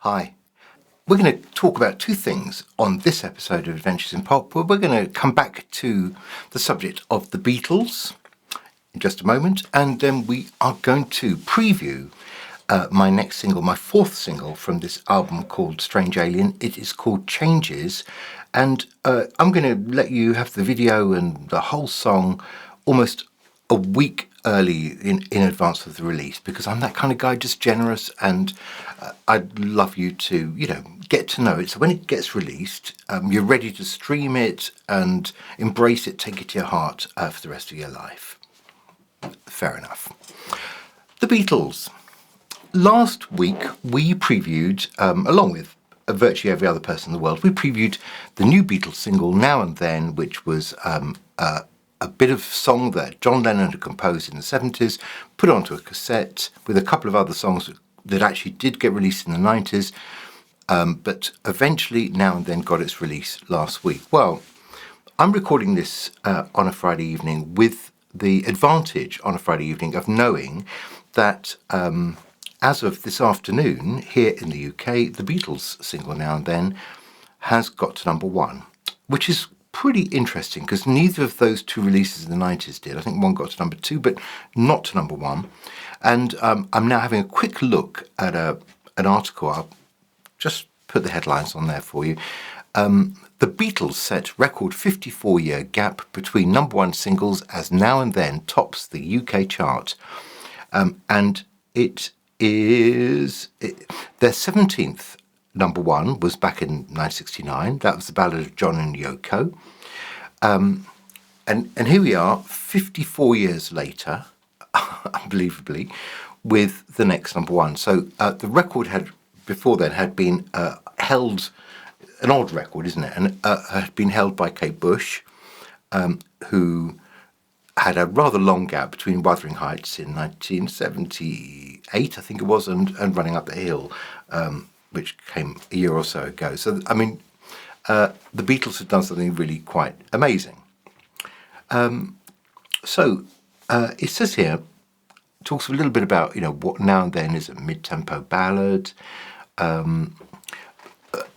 Hi. We're going to talk about two things on this episode of Adventures in Pop. We're going to come back to the subject of the Beatles in just a moment, and then we are going to preview my next single, my fourth single from this album called Strange Alien. It is called Changes, and I'm going to let you have the video and the whole song almost a week early in advance of the release, because I'm that kind of guy, just generous, and I'd love you to, get to know it. So when it gets released, you're ready to stream it and embrace it, take it to your heart for the rest of your life. Fair enough. The Beatles. Last week we previewed, along with virtually every other person in the world, we previewed the new Beatles single Now and Then, which was a bit of song that John Lennon had composed in the 70s, put onto a cassette with a couple of other songs that actually did get released in the 90s, but eventually Now and Then got its release last week. Well, I'm recording this on a Friday evening with the advantage on a Friday evening of knowing that as of this afternoon here in the UK, the Beatles single Now and Then has got to number one, which is pretty interesting because neither of those two releases in the 90s did. I think one got to number two, but not to number one. And I'm now having a quick look at an article. I'll just put the headlines on there for you. The Beatles set record 54-year gap between number one singles as Now and Then tops the UK chart. And it is their 17th number one was back in 1969. That was the Ballad of John and Yoko. And here we are, 54 years later, unbelievably, with the next number one. So the record had been held, an odd record, isn't it? And had been held by Kate Bush, who had a rather long gap between Wuthering Heights in 1978, I think it was, and Running Up the Hill, which came a year or so ago. So, I mean, the Beatles have done something really quite amazing. So it says here, talks a little bit about, what Now and Then is a mid-tempo ballad.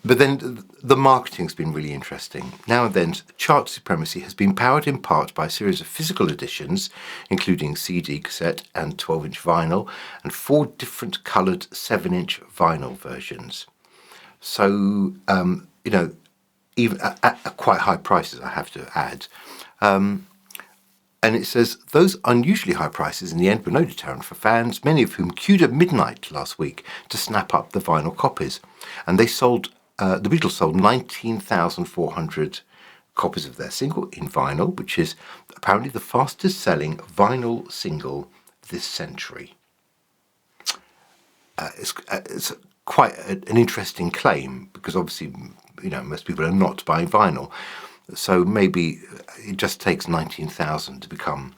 But then the marketing's been really interesting. Now and Then's chart supremacy has been powered in part by a series of physical editions, including CD, cassette, and 12-inch vinyl, and 4 different coloured 7-inch vinyl versions. So, even at quite high prices, I have to add. And it says, those unusually high prices in the end were no deterrent for fans, many of whom queued at midnight last week to snap up the vinyl copies. And the Beatles sold 19,400 copies of their single in vinyl, which is apparently the fastest selling vinyl single this century. It's quite an interesting claim, because obviously, most people are not buying vinyl. So maybe it just takes 19,000 to become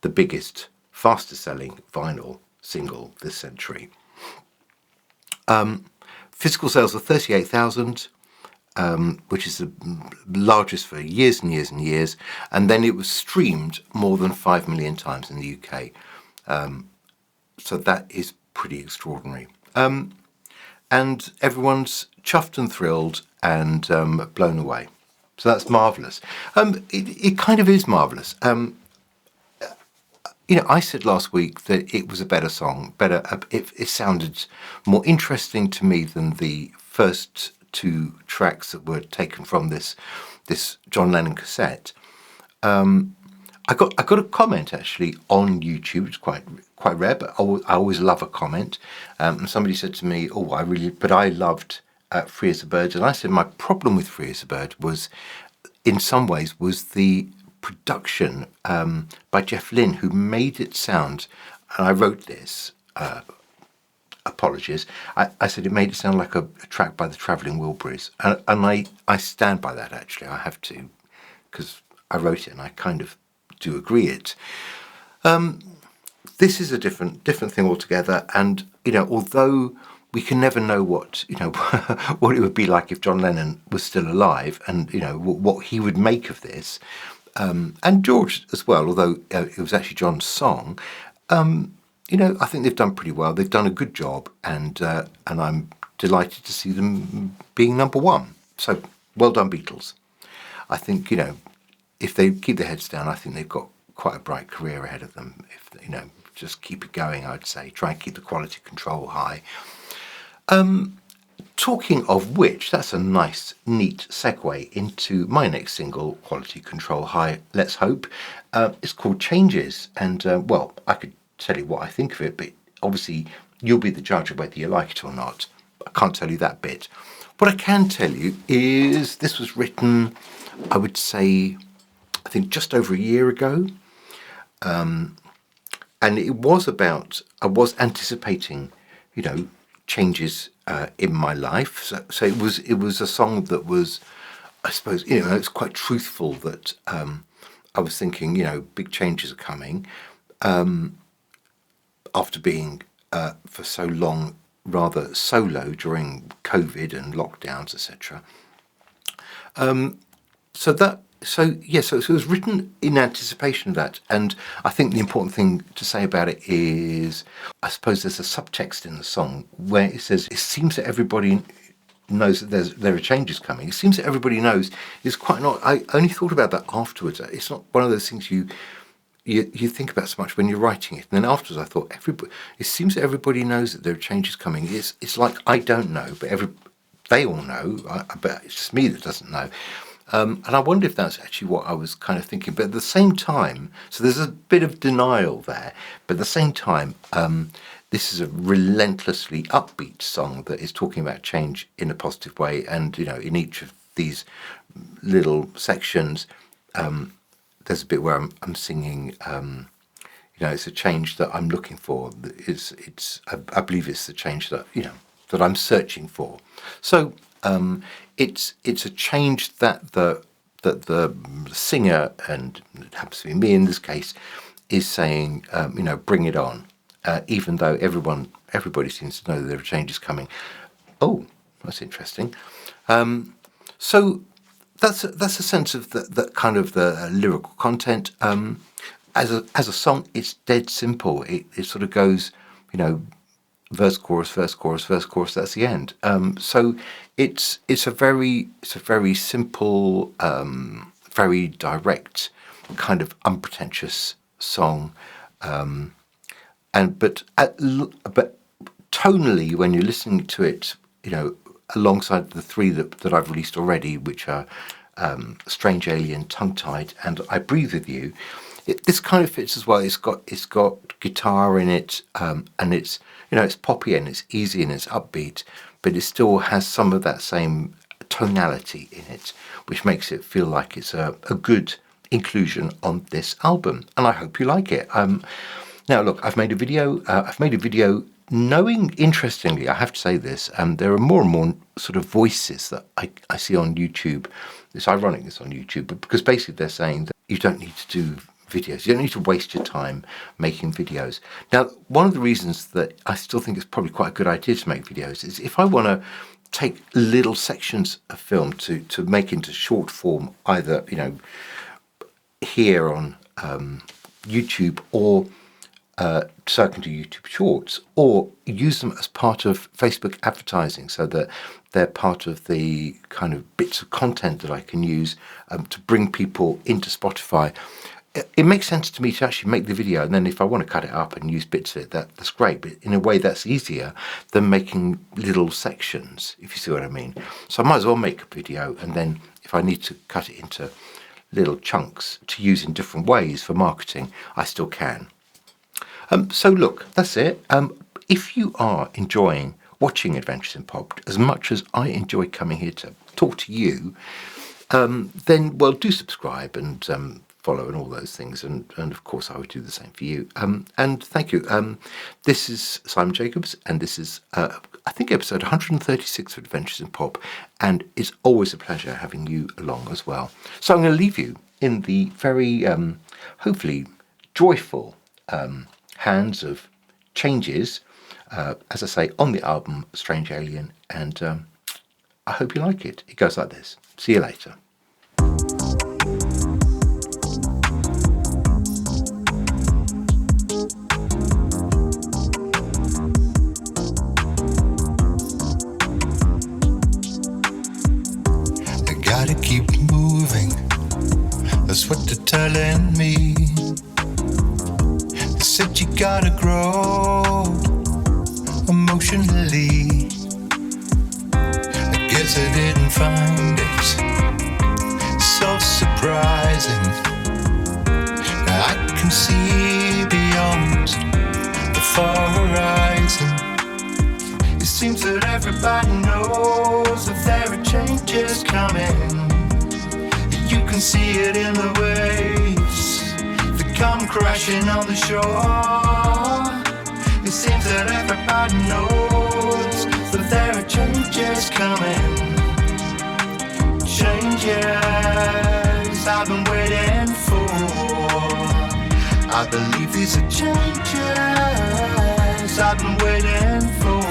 the biggest, fastest selling vinyl single this century. Physical sales are 38,000, which is the largest for years and years and years. And then it was streamed more than 5 million times in the UK. So that is pretty extraordinary. And everyone's chuffed and thrilled and blown away. So that's marvellous. It kind of is marvellous. I said last week that it was a better song, it sounded more interesting to me than the first 2 tracks that were taken from this John Lennon cassette. I got a comment actually on YouTube. It's quite rare, but I always love a comment. And somebody said to me, I loved Free as a Bird. And I said my problem with Free as a Bird was, in some ways, was the production by Jeff Lynne, who made it sound, and I wrote this, apologies, I said it made it sound like a track by the Travelling Wilburys. And I stand by that, actually. I have to, because I wrote it and I kind of do agree it. This is a different thing altogether, and although we can never know what what it would be like if John Lennon was still alive, and what he would make of this, and George as well, although it was actually John's song. I think they've done pretty well. They've done a good job, and I'm delighted to see them being number one. So well done, Beatles. I think, if they keep their heads down, I think they've got quite a bright career ahead of them. If just keep it going, I'd say. Try and keep the quality control high. Talking of which, that's a nice, neat segue into my next single, Quality Control High, let's hope. It's called Changes. And, well, I could tell you what I think of it, but obviously you'll be the judge of whether you like it or not. I can't tell you that bit. What I can tell you is this was written, I would say, I think just over a year ago. And it was about, I was anticipating, changes in my life. So it was a song that was, I suppose, it's quite truthful that I was thinking, big changes are coming after being for so long rather solo during COVID and lockdowns, etc. So it was written in anticipation of that. And I think the important thing to say about it is, I suppose there's a subtext in the song where it says, it seems that everybody knows that there are changes coming. It seems that everybody knows. It's quite not, I only thought about that afterwards. It's not one of those things you think about so much when you're writing it. And then afterwards I thought, it seems that everybody knows that there are changes coming. It's like, I don't know, but they all know, but it's just me that doesn't know. And I wonder if that's actually what I was kind of thinking. But at the same time, so there's a bit of denial there. But at the same time, this is a relentlessly upbeat song that is talking about change in a positive way. And, in each of these little sections, there's a bit where I'm singing, it's a change that I'm looking for. I believe it's the change that, that I'm searching for. So, it's a change that the singer, and it happens to be me in this case, is saying, bring it on, even though everybody seems to know that there are changes coming. Oh, that's interesting. So that's a sense of the kind of the lyrical content. As a song, it's dead simple. It sort of goes, verse, chorus, verse, chorus, verse, chorus. That's the end. So it's a very simple, very direct, kind of unpretentious song. But tonally, when you're listening to it, alongside the three that I've released already, which are Strange Alien, Tongue Tied, and I Breathe With You, this kind of fits as well. It's got guitar in it, and it's it's poppy and it's easy and it's upbeat, but it still has some of that same tonality in it, which makes it feel like it's a good inclusion on this album. And I hope you like it. Now, look, I've made a video. Knowing, interestingly, I have to say this, there are more and more sort of voices that I see on YouTube. It's ironic it's on YouTube, but because basically they're saying that you don't need to do videos. You don't need to waste your time making videos. Now, one of the reasons that I still think it's probably quite a good idea to make videos is if I want to take little sections of film to make into short form, either, here on YouTube or so I can do YouTube Shorts, or use them as part of Facebook advertising so that they're part of the kind of bits of content that I can use to bring people into Spotify. It makes sense to me to actually make the video, and then if I want to cut it up and use bits of it, that's great. But in a way, that's easier than making little sections, if you see what I mean. So I might as well make a video, and then if I need to cut it into little chunks to use in different ways for marketing, I still can. So look, that's it. If you are enjoying watching Adventures in Pop as much as I enjoy coming here to talk to you, then, well, do subscribe and follow and all those things. And of course, I would do the same for you. And thank you. This is Simon Jacobs, and this is, I think, episode 136 of Adventures in Pop. And it's always a pleasure having you along as well. So I'm going to leave you in the very, hopefully, joyful hands of Changes, as I say, on the album Strange Alien, and I hope you like it. It goes like this. See you later. keep moving. That's what they're telling me. They said you gotta grow emotionally. I guess I didn't find it so surprising. I can see beyond the far horizon. It seems that everybody knows that there are changes coming. You can see it in the waves that come crashing on the shore. It seems that everybody knows that there are changes coming. Changes I've been waiting for. I believe these are changes I've been waiting for.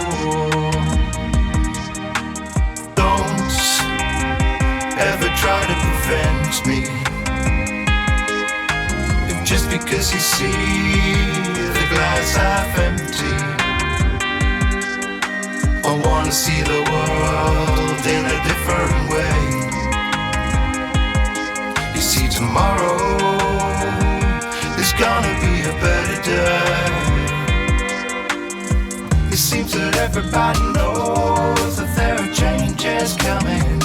Don't ever try to prevent me. If just because you see the glass half empty, I wanna see the world in a different way. You see, tomorrow there's gonna be a better day. It seems that everybody knows that there are changes coming.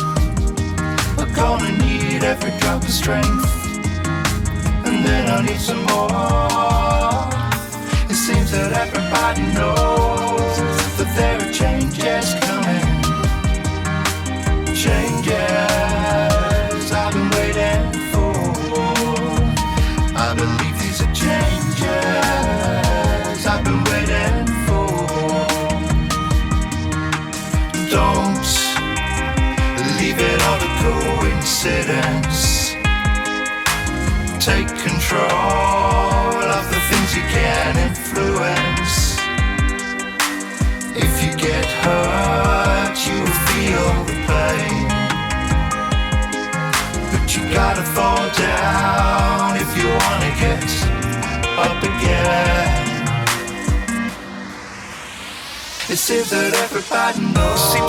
We're gonna need every drop of strength, and then I need some more. It seems that everybody knows that there are changes coming. Changes I've been waiting for. I believe these are changes I've been waiting for. Don't leave it all to coincidence. Take control of the things you can influence. If you get hurt, you'll feel the pain. But you gotta fall down if you wanna get up again. It seems that everybody knows.